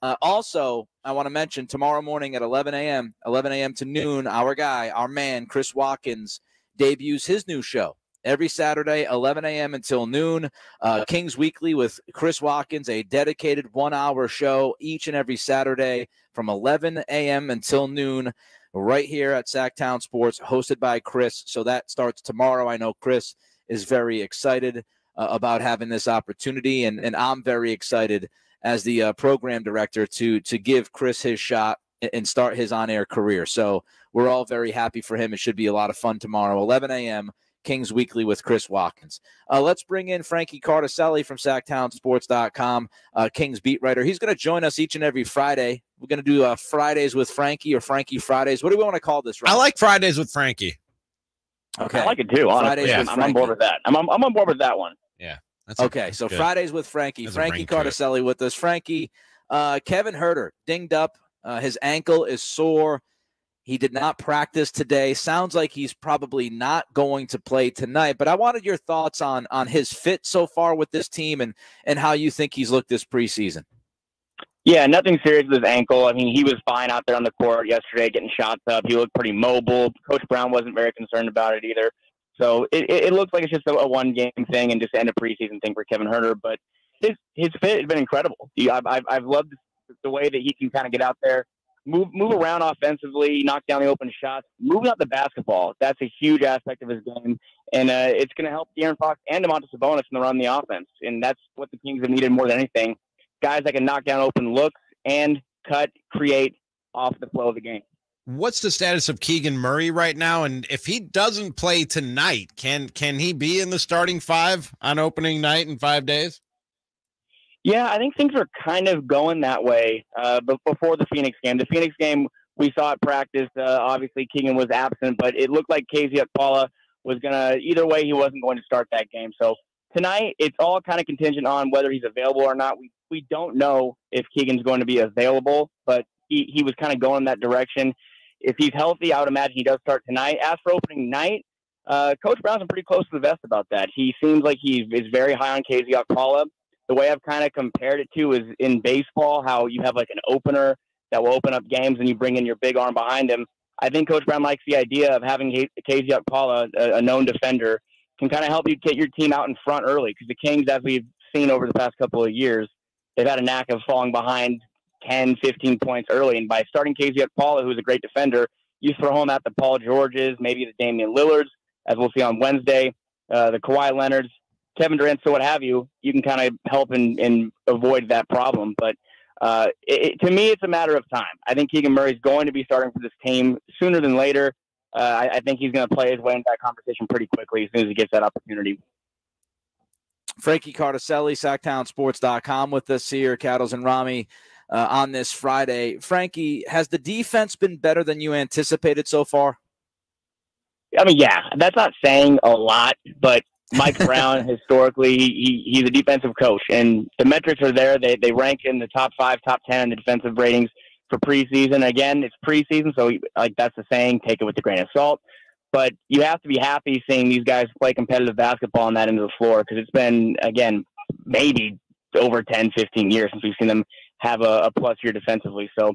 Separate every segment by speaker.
Speaker 1: Also, I want to mention tomorrow morning at 11 a.m. to noon, our man, Chris Watkins, debuts his new show. Every Saturday, 11 a.m. until noon, Kings Weekly with Chris Watkins, a dedicated 1-hour show each and every Saturday from 11 a.m. until noon, right here at Sactown Sports, hosted by Chris. So that starts tomorrow. I know Chris is very excited about having this opportunity, and I'm very excited as the program director to give Chris his shot and start his on-air career. So we're all very happy for him. It should be a lot of fun tomorrow, 11 a.m., Kings Weekly with Chris Watkins. Let's bring in Frankie Cartoscelli from SactownSports.com, Kings beat writer. He's going to join us each and every Friday. We're going to do Fridays with Frankie or Frankie Fridays. What do we want to call this, Rob?
Speaker 2: I like Fridays with Frankie.
Speaker 3: Okay. I like it too, honestly. Yeah, I'm on board with that. I'm on board with that one.
Speaker 2: Yeah.
Speaker 1: That's good. Fridays with Frankie. Frankie Cartoscelli with us. Frankie, Kevin Huerter dinged up. His ankle is sore. He did not practice today. Sounds like he's probably not going to play tonight. But I wanted your thoughts on his fit so far with this team and how you think he's looked this preseason.
Speaker 3: Yeah, nothing serious with his ankle. I mean, he was fine out there on the court yesterday getting shots up. He looked pretty mobile. Coach Brown wasn't very concerned about it either. So it looks like it's just a one-game thing and just end of preseason thing for Kevin Huerter. But his fit has been incredible. I've loved the way that he can kind of get out there, move around offensively, knock down the open shots, moving out the basketball. That's a huge aspect of his game, and it's going to help De'Aaron Fox and Domantas Sabonis in the run the offense. And that's what the Kings have needed more than anything. Guys that can knock down open looks and create off the flow of the game.
Speaker 2: What's the status of Keegan Murray right now? And if he doesn't play tonight, can he be in the starting five on opening night in 5 days?
Speaker 3: Yeah, I think things are kind of going that way. But before the Phoenix game, we saw at practice. Obviously, Keegan was absent, but it looked like KZ Okpala was either way, he wasn't going to start that game. So tonight, it's all kind of contingent on whether he's available or not. We don't know if Keegan's going to be available, but he was kind of going in that direction. If he's healthy, I would imagine he does start tonight. As for opening night, Coach Brown's pretty close to the vest about that. He seems like he is very high on KZ Okpala. The way I've kind of compared it to is in baseball, how you have like an opener that will open up games and you bring in your big arm behind him. I think Coach Brown likes the idea of having KZ Okpala, a known defender, can kind of help you get your team out in front early, because the Kings, as we've seen over the past couple of years, they've had a knack of falling behind 10, 15 points early. And by starting KZ Okpala, who's a great defender, you throw him at the Paul Georges, maybe the Damian Lillards, as we'll see on Wednesday, the Kawhi Leonards, Kevin Durant, so what have you, you can kind of help and avoid that problem. But to me, it's a matter of time. I think Keegan Murray is going to be starting for this team sooner than later. I think he's going to play his way into that conversation pretty quickly as soon as he gets that opportunity.
Speaker 1: Frankie Cartoscelli, SactownSports.com with us here, Cattles and Ramie, on this Friday. Frankie, has the defense been better than you anticipated so far?
Speaker 3: I mean, yeah, that's not saying a lot, but Mike Brown, historically, he's a defensive coach, and the metrics are there. They rank in the top 5, top 10 in the defensive ratings for preseason. Again, it's preseason, so like that's the saying, take it with a grain of salt. But you have to be happy seeing these guys play competitive basketball on that end of the floor, because it's been, again, maybe over 10, 15 years since we've seen them have a plus year defensively. So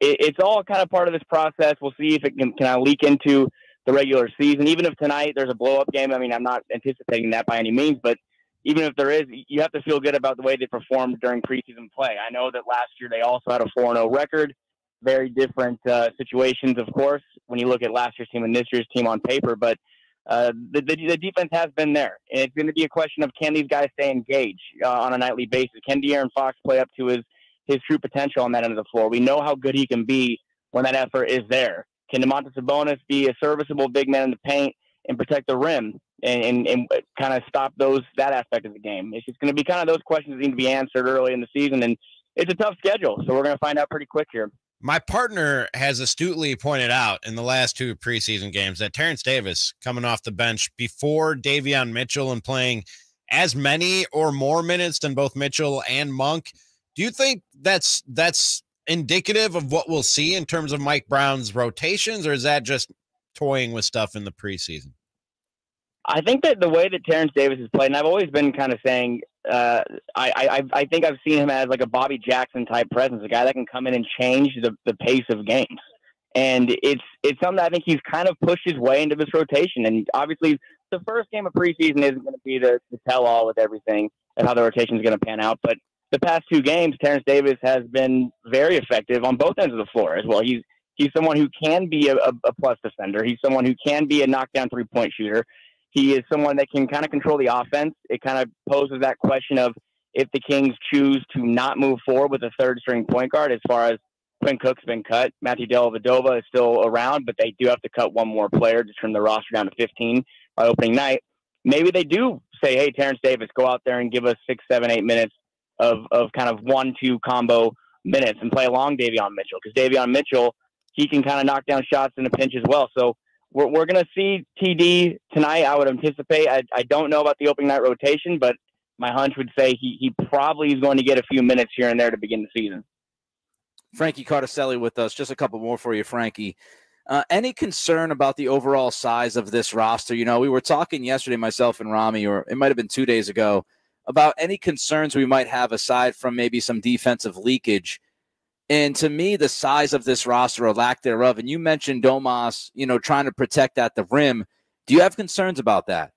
Speaker 3: it's all kind of part of this process. We'll see if it can leak into the regular season. Even if tonight there's a blow-up game, I mean, I'm not anticipating that by any means, but even if there is, you have to feel good about the way they performed during preseason play. I know that last year they also had a 4-0 record. Very different situations, of course, when you look at last year's team and this year's team on paper, but the defense has been there. And it's going to be a question of, can these guys stay engaged on a nightly basis? Can De'Aaron Fox play up to his true potential on that end of the floor? We know how good he can be when that effort is there. Can Domantas Sabonis be a serviceable big man in the paint and protect the rim and kind of stop that aspect of the game? It's just going to be kind of those questions that need to be answered early in the season, and it's a tough schedule, so we're going to find out pretty quick here.
Speaker 2: My partner has astutely pointed out in the last 2 preseason games that Terence Davis coming off the bench before Davion Mitchell and playing as many or more minutes than both Mitchell and Monk. Do you think that's indicative of what we'll see in terms of Mike Brown's rotations, or is that just toying with stuff in the preseason?
Speaker 3: I think that the way that Terence Davis has played, and I've always been kind of saying, I think I've seen him as like a Bobby Jackson type presence, a guy that can come in and change the pace of games. And it's something that I think he's kind of pushed his way into this rotation. And obviously, the first game of preseason isn't going to be the tell-all with everything and how the rotation is going to pan out. But the past 2 games, Terence Davis has been very effective on both ends of the floor as well. He's someone who can be a plus defender. He's someone who can be a knockdown three-point shooter. He is someone that can kind of control the offense. It kind of poses that question of if the Kings choose to not move forward with a third-string point guard, as far as Quinn Cook's been cut. Matthew Dellavedova is still around, but they do have to cut one more player to trim the roster down to 15 by opening night. Maybe they do say, hey, Terence Davis, go out there and give us 6, 7, 8 minutes of kind of 1-2 combo minutes and play along Davion Mitchell, because Davion Mitchell, he can kind of knock down shots in a pinch as well. So we're going to see TD tonight, I would anticipate. I don't know about the opening night rotation, but my hunch would say he probably is going to get a few minutes here and there to begin the season.
Speaker 1: Frankie Cartoscelli with us. Just a couple more for you, Frankie. Any concern about the overall size of this roster? You know, we were talking yesterday, myself and Ramie, or it might have been 2 days ago, about any concerns we might have aside from maybe some defensive leakage. And to me, the size of this roster or lack thereof, and you mentioned Domas, you know, trying to protect at the rim. Do you have concerns about that?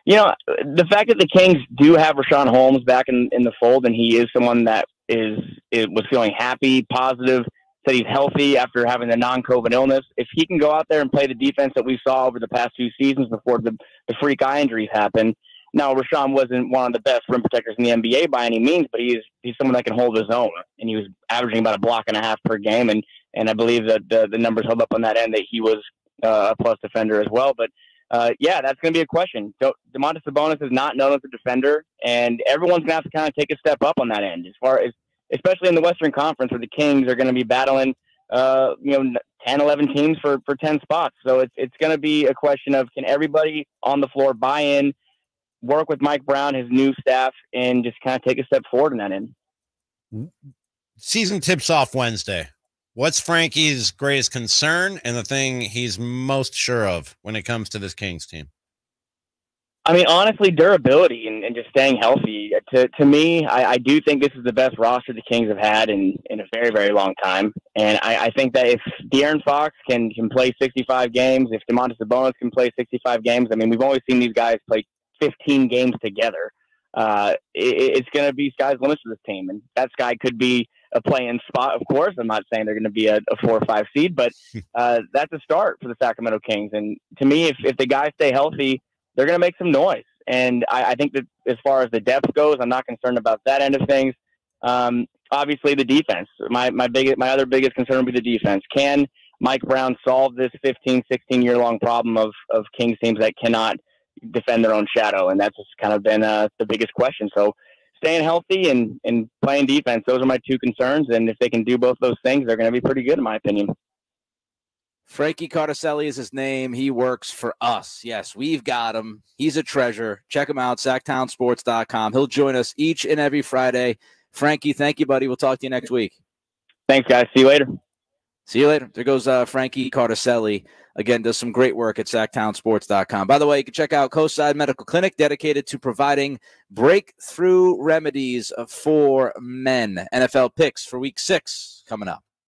Speaker 3: You know, the fact that the Kings do have Richaun Holmes back in the fold, and he is someone that was feeling happy, positive, said he's healthy after having the non-COVID illness. If he can go out there and play the defense that we saw over the past 2 seasons before the freak eye injuries happened. Now, Richaun wasn't one of the best rim protectors in the NBA by any means, but he's someone that can hold his own. And he was averaging about 1.5 blocks per game. And I believe that the numbers held up on that end, that he was a plus defender as well. But yeah, that's going to be a question. Domantas Sabonis is not known as a defender, and everyone's going to have to kind of take a step up on that end, as far as, especially in the Western Conference, where the Kings are going to be battling, 10, 11 teams for 10 spots. So it's going to be a question of, can everybody on the floor buy in, work with Mike Brown, his new staff, and just kind of take a step forward in that end.
Speaker 2: Season tips off Wednesday. What's Frankie's greatest concern and the thing he's most sure of when it comes to this Kings team?
Speaker 3: I mean, honestly, durability and just staying healthy. To me, I do think this is the best roster the Kings have had in a very, very long time. And I think that if De'Aaron Fox can play 65 games, if Domantas Sabonis can play 65 games, I mean, we've always seen these guys play 15 games together. It's going to be sky's limit for this team. And that sky could be a play-in spot, of course. I'm not saying they're going to be a 4 or 5 seed, but that's a start for the Sacramento Kings. And to me, if the guys stay healthy, they're going to make some noise. And I think that as far as the depth goes, I'm not concerned about that end of things. Obviously, the defense. My other biggest concern would be the defense. Can Mike Brown solve this 15, 16-year-long problem of Kings teams that cannot defend their own shadow? And that's just kind of been the biggest question. So staying healthy and playing defense, those are my 2 concerns. And if they can do both those things, they're going to be pretty good, in my opinion.
Speaker 1: Frankie Cartoscelli is his name. He works for us. Yes, we've got him. He's a treasure. Check him out, SactownSports.com. He'll join us each and every Friday. Frankie, thank you, buddy. We'll talk to you next week.
Speaker 3: Thanks, guys. See you later.
Speaker 1: See you later. There goes Frankie Cartoscelli. Again, does some great work at SactownSports.com. By the way, you can check out Coastside Medical Clinic, dedicated to providing breakthrough remedies for men. NFL picks for Week 6 coming up.